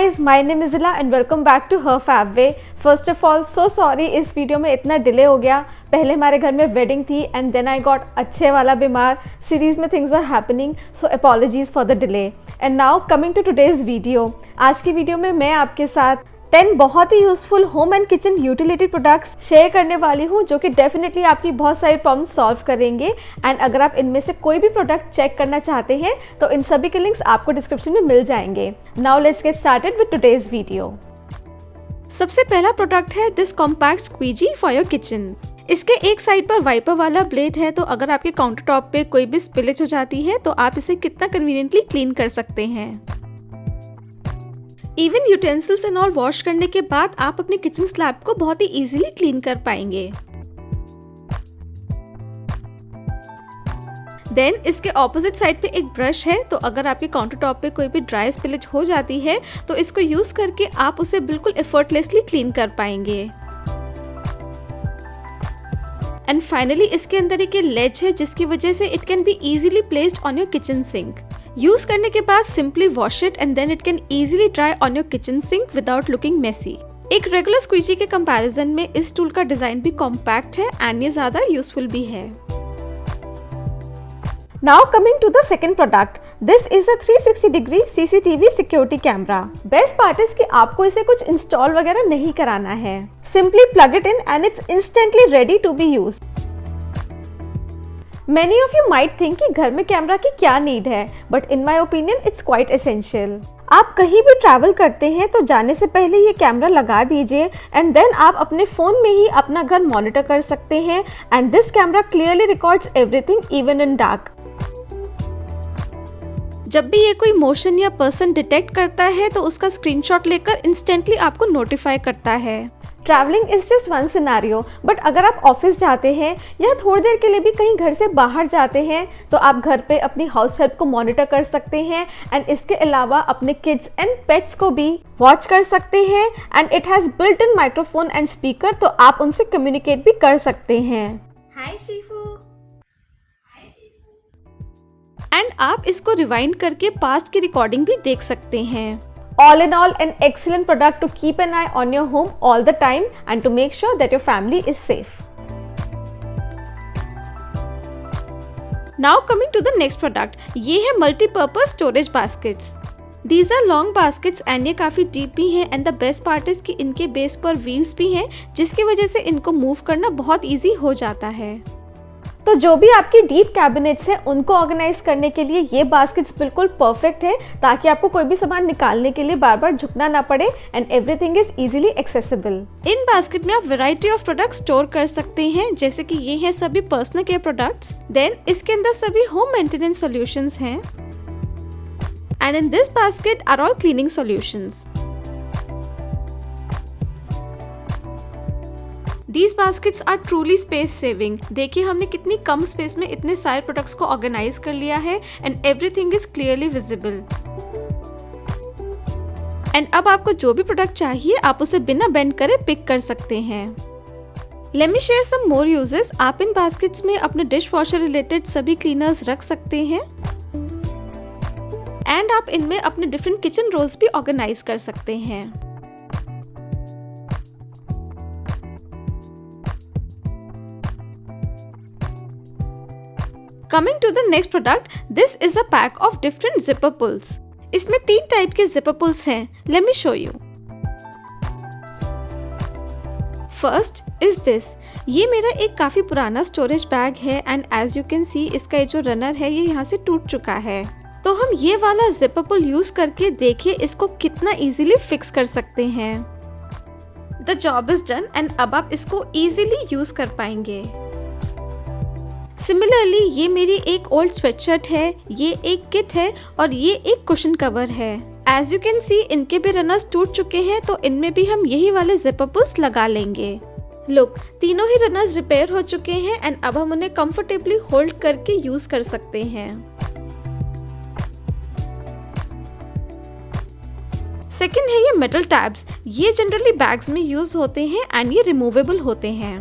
guys, my name is Ila and welcome back to Her Fab Way. First of all, so sorry इस video में इतना delay हो गया. पहले हमारे घर में वेडिंग थी and then I got अच्छे वाला बीमार. सीरीज में things were happening, so apologies for the delay. And now coming to today's video. आज की वीडियो में मैं आपके साथ 10 बहुत ही useful home and kitchen utility products share करने वाली हूँ जो कि डेफिनेटली आपकी बहुत सारी प्रॉब्लम सॉल्व करेंगे. एंड अगर आप इनमें से कोई भी प्रोडक्ट चेक करना चाहते हैं तो इन सभी के लिंक्स आपको डिस्क्रिप्शन में मिल जाएंगे. Now let's get started with today's video. सबसे पहला प्रोडक्ट है this compact squeezy for your kitchen. इसके एक साइड पर वाइपर वाला ब्लेड है, तो अगर आपके काउंटर टॉप पे कोई भी स्पिलेज हो जाती है तो आप इसे कितना कन्वीनियंटली क्लीन कर सकते हैं. Even utensils and all wash करने के बाद आप अपने किचन स्लैब को बहुत ही इजीली क्लीन कर पाएंगे. देन इसके ऑपोजिट साइड पे एक ब्रश है, तो अगर आपके काउंटर टॉप पे कोई भी ड्राई स्पिलेज हो जाती है तो इसको यूज करके आप उसे बिल्कुल एफर्टलेसली क्लीन कर पाएंगे. एंड फाइनली इसके अंदर एक लेज है जिसकी वजह से it can be easily placed on your kitchen sink. Use करने के बाद simply wash it and then it can easily dry on your kitchen sink without looking messy. एक रेगुलर स्क्वीजी के कंपैरिजन में इस टूल का डिजाइन भी compact है एंड ये ज्यादा यूजफुल भी है. Now coming to the second product. This is a 360 CCTV security camera. Best part is कि आपको इसे कुछ इंस्टॉल वगैरह नहीं कराना है. Simply plug it in and it's instantly ready to be used. Many of you might think कि घर में कैमरा की क्या नीड है, but in my opinion it's quite essential. आप कहीं भी ट्रैवल करते हैं तो जाने से पहले ये कैमरा लगा दीजिए एंड देन आप अपने फ़ोन में ही अपना घर मॉनिटर कर सकते हैं. And this camera clearly records everything even in dark. जब भी ये कोई मोशन या पर्सन डिटेक्ट करता है तो उसका स्क्रीनशॉट लेकर इंस्टेंटली आपको नोटिफाई करता है. Travelling is just one scenario, but अगर आप ऑफिस जाते हैं या थोड़ी देर के लिए भी कहीं घर से बाहर जाते हैं तो आप घर पे अपनी हाउस हेल्प को मॉनिटर कर सकते हैं एंड इसके अलावा अपने किड्स एंड पेट्स को भी वॉच कर सकते हैं. And it has built in microphone and speaker, तो आप उनसे कम्युनिकेट भी कर सकते हैं. हाय शीफू. एंड आप इसको रिवाइंड करके पास्ट की रिकॉर्डिंग भी देख सकते हैं. All in all, an excellent product to keep an eye on your home all the time and to make sure that your family is safe. Now coming to the next product, ये है multi-purpose storage baskets. These are long baskets and ये काफ़ी deep भी हैं and the best part is कि इनके base पर wheels भी हैं जिसकी वजह से इनको move करना बहुत easy हो जाता है. तो जो भी आपकी डीप कैबिनेट्स हैं उनको ऑर्गेनाइज करने के लिए ये बास्केट्स बिल्कुल परफेक्ट है, ताकि आपको कोई भी सामान निकालने के लिए बार बार झुकना ना पड़े and everything is easily accessible. In basket में आप वैरायटी ऑफ प्रोडक्ट्स स्टोर कर सकते हैं, जैसे कि ये हैं सभी पर्सनल केयर प्रोडक्ट्स. देन इसके अंदर सभी होम मेंटेनेंस सॉल्यूशंस हैं and in this basket are all cleaning solutions. These baskets are truly space saving. देखिए हमने कितनी कम स्पेस में इतने सारे प्रोडक्ट्स को ऑर्गेनाइज कर लिया है and everything is clearly visible. And अब आपको जो भी प्रोडक्ट चाहिए आप उसे बिना बेंड करे पिक कर सकते हैं. Let me share some more uses. आप इन बास्केट्स में अपने डिश वॉशर रिलेटेड सभी क्लीनर्स रख सकते हैं एंड आप इनमें अपने डिफरेंट किचन रोल्स भी ऑर्गेनाइज कर सकते हैं. Coming to the next product, this is a pack of different zipper pulls. इसमें 3 टाइप के zipper pulls हैं. Let me show you. First is this. ये मेरा एक काफ़ी पुराना स्टोरेज बैग है and as you can see इसका ये जो रनर है ये यहाँ से टूट चुका है. तो हम ये वाला zipper pull यूज करके देखिए इसको कितना इजीली फिक्स कर सकते हैं. The job is done and अब आप इसको इजीली यूज कर पाएंगे. सिमिलरली ये मेरी एक ओल्ड स्वेटशर्ट है, ये एक किट है और ये एक कुशन कवर है. एज यू कैन सी इनके भी रनर्स टूट चुके हैं, तो इनमें भी हम यही वाले जिपर पुल्स लगा लेंगे. लुक, तीनों ही रनर्स रिपेयर हो चुके हैं एंड अब हम उन्हें कंफर्टेबली होल्ड करके यूज कर सकते हैं. सेकेंड है ये मेटल टैब्स. ये जनरली बैग्स में यूज होते हैं एंड ये रिमूवेबल होते हैं.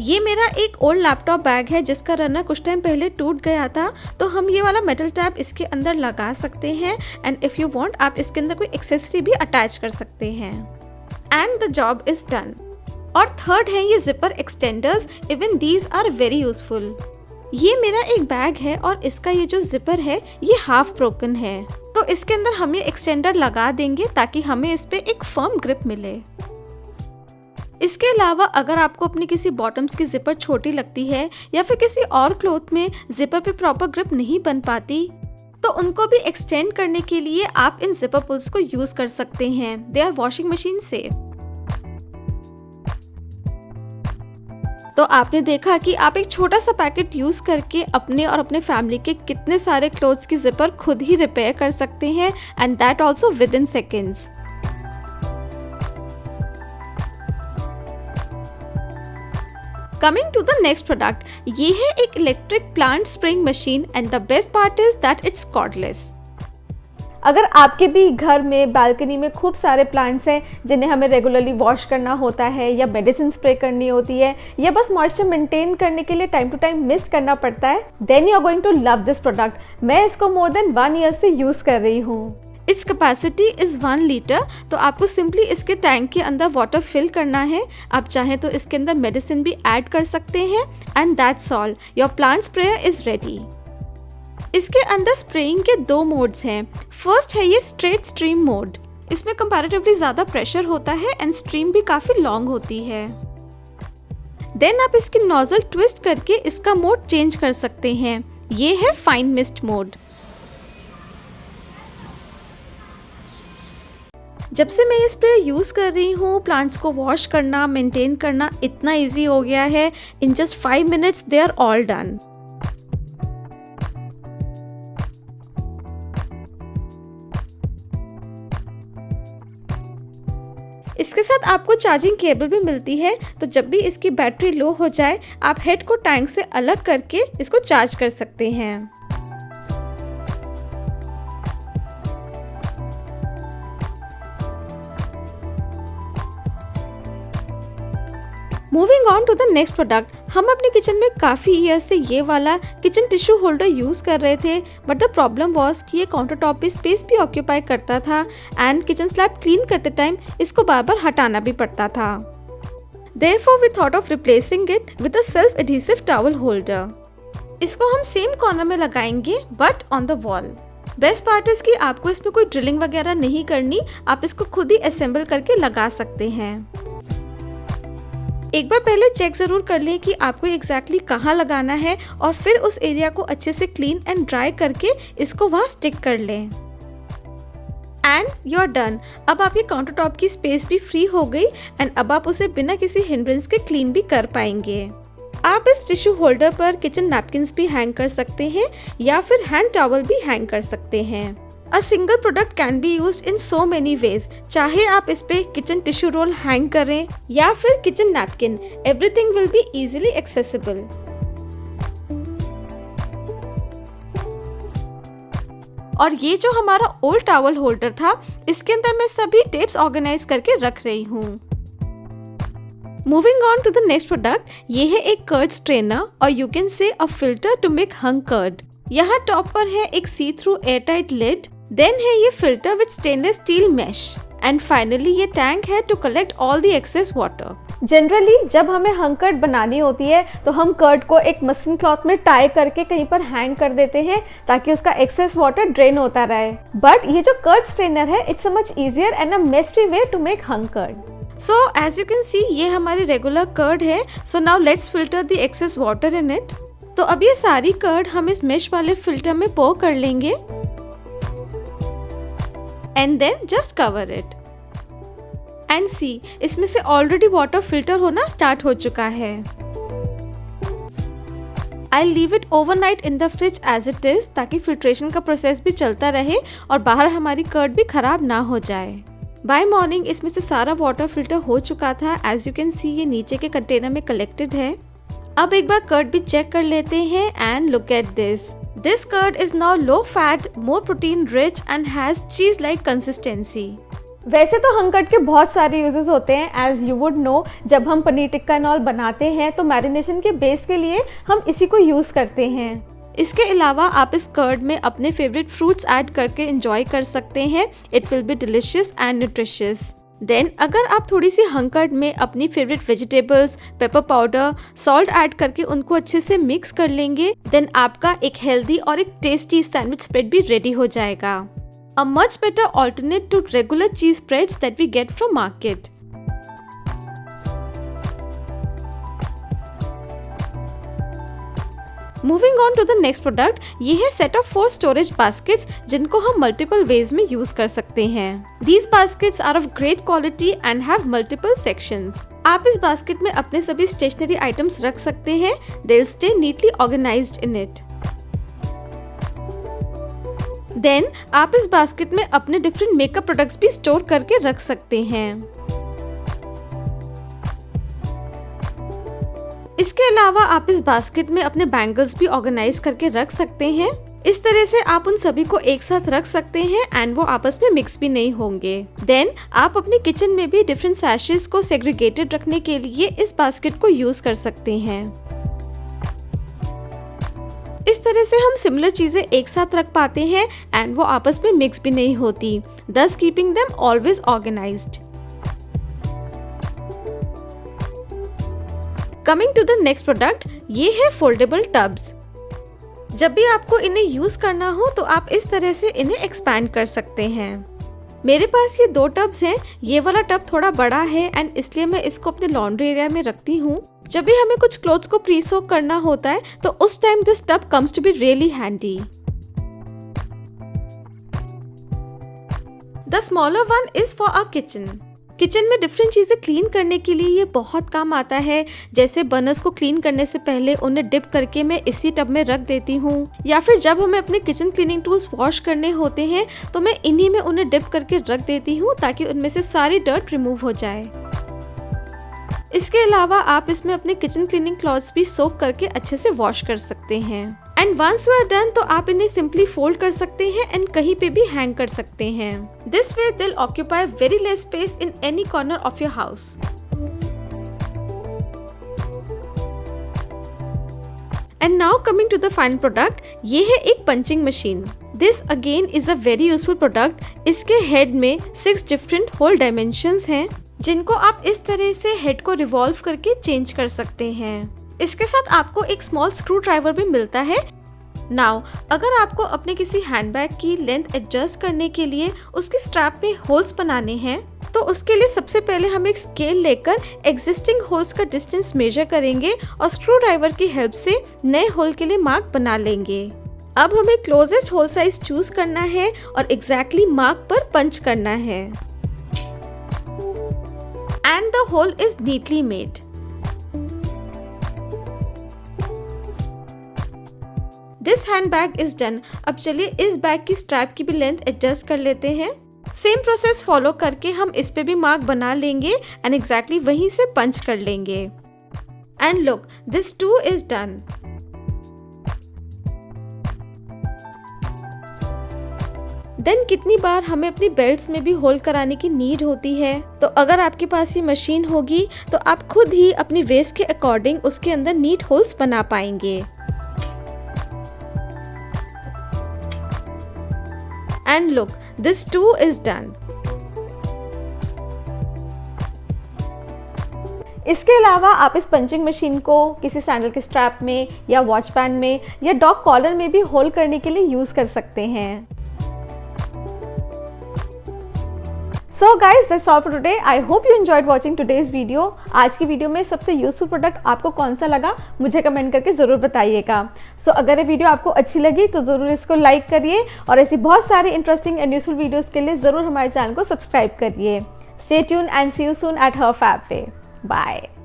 ये मेरा एक ओल्ड लैपटॉप बैग है जिसका रनर कुछ टाइम पहले टूट गया था, तो हम ये वाला मेटल टैप इसके अंदर लगा सकते हैं एंड इफ़ यू वांट आप इसके अंदर कोई एक्सेसरी भी अटैच कर सकते हैं and the job is done. और थर्ड है ये zipper extenders, even these are very useful. ये मेरा एक बैग है और इसका ये जो जिपर है ये हाफ ब्रोकन है, तो इसके अंदर हम ये एक्सटेंडर लगा देंगे ताकि हमें इस पे एक फर्म ग्रिप मिले। इसके अलावा अगर आपको अपनी किसी बॉटम्स की जिपर छोटी लगती है या फिर किसी और क्लॉथ में जिपर पे प्रॉपर ग्रिप नहीं बन पाती, तो उनको भी एक्सटेंड करने के लिए आप इन जिपर पुल्स को यूज कर सकते हैं। They are washing machine safe. तो आपने देखा कि आप एक छोटा सा पैकेट यूज करके अपने और अपने फैमिली के कितने सारे क्लोथ्स की जिपर खुद ही रिपेयर कर सकते हैं and that also with in seconds. Coming to the next product, ये है एक electric plant spraying machine and the best part is that it's cordless. अगर आपके भी घर में बालकनी में खूब सारे प्लांट्स हैं जिन्हें हमें रेगुलरली वॉश करना होता है या मेडिसिन स्प्रे करनी होती है या बस मॉइस्चर मेंटेन करने के लिए टाइम टू टाइम मिस्ट करना पड़ता है, then you are going to love this product. मैं इसको मोर देन 1 ईयर से यूज़ कर रही हूँ। इट्स कैपेसिटी इज़ 1 लीटर, तो आपको सिंपली इसके टैंक के अंदर वाटर फिल करना है। आप चाहें तो इसके अंदर मेडिसिन भी ऐड कर सकते हैं and that's all, your plant sprayer is ready. इसके अंदर स्प्रेइंग के 2 मोड्स हैं। फर्स्ट है ये स्ट्रेट स्ट्रीम मोड, इसमें कंपैरेटिवली ज़्यादा प्रेशर होता है एंड स्ट्रीम भी काफ़ी लॉन्ग होती है। देन आप इसकी नोजल ट्विस्ट करके इसका मोड चेंज कर सकते हैं। ये है फाइन मिस्ट मोड। जब से मैं ये स्प्रे यूज़ कर रही हूँ, प्लांट्स को वॉश करना, मेंटेन करना इतना इजी हो गया है। In just 5 minutes they are all done. इसके साथ आपको चार्जिंग केबल भी मिलती है, तो जब भी इसकी बैटरी लो हो जाए आप हेड को टैंक से अलग करके इसको चार्ज कर सकते हैं। Moving on to the next product, हम अपने किचन में काफ़ी ईयर से ये वाला किचन टिश्यू होल्डर यूज़ कर रहे थे, बट द प्रॉब्लम वॉज कि ये काउंटर टॉप पे स्पेस भी ऑक्यूपाई करता था एंड किचन स्लैब क्लीन करते टाइम इसको बार बार हटाना भी पड़ता था। Therefore we thought of replacing it with a self-adhesive towel holder. इसको हम सेम कॉर्नर में लगाएंगे but on the wall. Best part is कि आपको इसमें कोई ड्रिलिंग वगैरह नहीं करनी, आप इसको खुद ही असेंबल करके लगा सकते हैं। एक बार पहले चेक ज़रूर कर लें कि आपको एग्जैक्टली कहाँ लगाना है और फिर उस एरिया को अच्छे से क्लीन एंड ड्राई करके इसको वहाँ स्टिक कर लें। And you are done. अब आपके काउंटर टॉप की स्पेस भी फ्री हो गई एंड अब आप उसे बिना किसी हिंड्रेंस के क्लीन भी कर पाएंगे। आप इस टिश्यू होल्डर पर किचन नैपकिन्स भी हैंग कर सकते हैं या फिर हैंड टॉवल भी हैंग कर सकते हैं। A single product can be used in so many ways. चाहे आप इस पे किचन टिश्यू रोल हैंग करें या फिर kitchen napkin, everything will be easily accessible. और ये जो हमारा ओल्ड टॉवल होल्डर था, इसके अंदर मैं सभी टेप्स ऑर्गेनाइज करके रख रही हूँ। Moving on to the next product, ये है एक कर्ड स्ट्रेनर और you can say a filter to make hung curd. यहाँ टॉप पर है एक see through airtight lid, then है ये filter with stainless steel mesh and finally ये टैंक है to collect all the excess water. Generally जब हमें हंग कर्ड बनानी होती है तो हम कर्ड को एक मसलिन क्लॉथ में टाई करके कहीं पर हैंग कर देते हैं ताकि उसका एक्सेस वाटर ड्रेन होता रहे, बट ये जो कर्ड स्ट्रेनर है it's a much easier and a mess free way to make hung curd. So as you can see ये हमारी रेगुलर कर्ड है। So now let's filter the excess water in it. तो अब ये सारी कर्ड हम इस मेश वाले फिल्टर में पोर कर लेंगे and then just cover it and see, इसमें से ऑलरेडी वाटर फिल्टर होना स्टार्ट हो चुका है। I leave it overnight in the fridge as it is ताकि फिल्ट्रेशन का प्रोसेस भी चलता रहे और बाहर हमारी कर्ड भी खराब ना हो जाए। बाय मॉर्निंग इसमें से सारा वाटर फिल्टर हो चुका था। एज यू कैन सी ये नीचे के कंटेनर में कलेक्टेड है। अब एक बार कर्ड भी चेक कर लेते हैं and look at this. This curd is now low fat, more protein rich and has cheese like consistency. वैसे तो हंग कट के बहुत सारे यूजेस होते हैं, एज यू वुड नो। जब हम पनीर टिक्का एंड ऑल बनाते हैं तो मैरिनेशन के बेस के लिए हम इसी को यूज़ करते हैं। इसके अलावा आप इस कर्ड में अपने फेवरेट फ्रूट्स ऐड करके एंजॉय कर सकते हैं। It will be delicious and nutritious. Then अगर आप थोड़ी सी हंग कर्ड में अपनी favourite vegetables, pepper powder, salt add करके उनको अच्छे से मिक्स कर लेंगे, देन आपका एक हेल्दी और एक टेस्टी सैंडविच स्प्रेड भी रेडी हो जाएगा। A much better alternate to regular cheese spreads that we get from market. Moving on to the next product, ये है set of 4 storage baskets जिनको हम multiple ways में use कर सकते हैं। These baskets are of great quality and have multiple sections. आप इस basket में अपने सभी stationery items रख सकते हैं। They'll stay neatly organized in it. Then आप इस बास्केट में अपने डिफरेंट मेकअप प्रोडक्ट्स भी स्टोर करके रख सकते हैं। इसके अलावा आप इस बास्केट में अपने बैंगल्स भी ऑर्गेनाइज करके रख सकते हैं। इस तरह से आप उन सभी को एक साथ रख सकते हैं एंड वो आपस में मिक्स भी नहीं होंगे। देन आप अपने किचन में भी डिफरेंट सैशेस को सेग्रीगेटेड रखने के लिए इस बास्केट को यूज कर सकते हैं। इस तरह से हम सिमिलर चीजें एक साथ रख पाते हैं एंड वो आपस में मिक्स भी नहीं होती, thus keeping them always organized. Coming to the next product, ये है फोल्डेबल टब्स। जब भी आपको इन्हें यूज करना हो तो आप इस तरह से इन्हें एक्सपैंड कर सकते हैं। मेरे पास ये 2 टब्स हैं। ये वाला टब थोड़ा बड़ा है एंड इसलिए मैं इसको अपने लॉन्ड्री एरिया में रखती हूँ। जब भी हमें कुछ क्लोथ्स को प्री सोक करना होता है तो उस time this tub comes to be really handy. The smaller one is for a kitchen. Kitchen में डिफरेंट चीजें क्लीन करने के लिए ये बहुत काम आता है। जैसे बर्नर्स को क्लीन करने से पहले उन्हें डिप करके मैं इसी टब में रख देती हूँ, या फिर जब हमें अपने किचन क्लीनिंग टूल्स वॉश करने होते हैं तो मैं इन्हीं में उन्हें डिप करके रख देती हूँ ताकि उनमें से सारी डर्ट रिमूव हो जाए। इसके अलावा आप इसमें अपने किचन क्लीनिंग क्लॉथ्स भी सोक करके अच्छे से वॉश कर सकते हैं। And once you are done तो आप इन्हें सिंपली फोल्ड कर सकते हैं एंड कहीं पे भी हैंग कर सकते हैं। This way they will occupy very less space in any corner of your house. And now coming to the final product, ये है एक punching machine. This again is a very useful product. इसके head में 6 different whole dimensions हैं जिनको आप इस तरह से हेड को रिवॉल्व करके चेंज कर सकते हैं। इसके साथ आपको एक स्मॉल स्क्रू ड्राइवर भी मिलता है। नाउ अगर आपको अपने किसी हैंडबैग की लेंथ एडजस्ट करने के लिए उसके स्ट्रैप में होल्स बनाने हैं तो उसके लिए सबसे पहले हम एक स्केल लेकर एग्जिस्टिंग होल्स का डिस्टेंस मेजर करेंगे और स्क्रू ड्राइवर की हेल्प से नए होल के लिए मार्क बना लेंगे। अब हमें क्लोजेस्ट होल साइज चूज करना है और एग्जैक्टली मार्क पर पंच करना है and the hole is neatly made. This hand bag is done. अब चलिए इस बैग की स्ट्रैप की भी लेंथ एडजस्ट कर लेते हैं। सेम प्रोसेस फॉलो करके हम इस पे भी मार्क बना लेंगे एंड एग्जैक्टली वहीं से पंच कर लेंगे। And look, this too is done. Then कितनी बार हमें अपनी बेल्ट्स में भी होल कराने की नीड होती है, तो अगर आपके पास ये मशीन होगी तो आप खुद ही अपनी वेस्ट के अकॉर्डिंग उसके अंदर नीट होल्स बना पाएंगे। And look, this too is done. इसके अलावा आप इस पंचिंग मशीन को किसी सैंडल के स्ट्रैप में या वॉच बैंड में या डॉग कॉलर में भी होल करने के लिए यूज कर सकते हैं। So guys, that's all for today. I hope you enjoyed watching today's video. आज की वीडियो में सबसे यूजफुल प्रोडक्ट आपको कौन सा लगा मुझे कमेंट करके ज़रूर बताइएगा। अगर ये वीडियो आपको अच्छी लगी तो ज़रूर इसको लाइक करिए और ऐसी बहुत सारी इंटरेस्टिंग एंड यूजफुल वीडियोस के लिए ज़रूर हमारे चैनल को सब्सक्राइब करिए। Stay tuned and see you soon at Her Fab Way. Bye.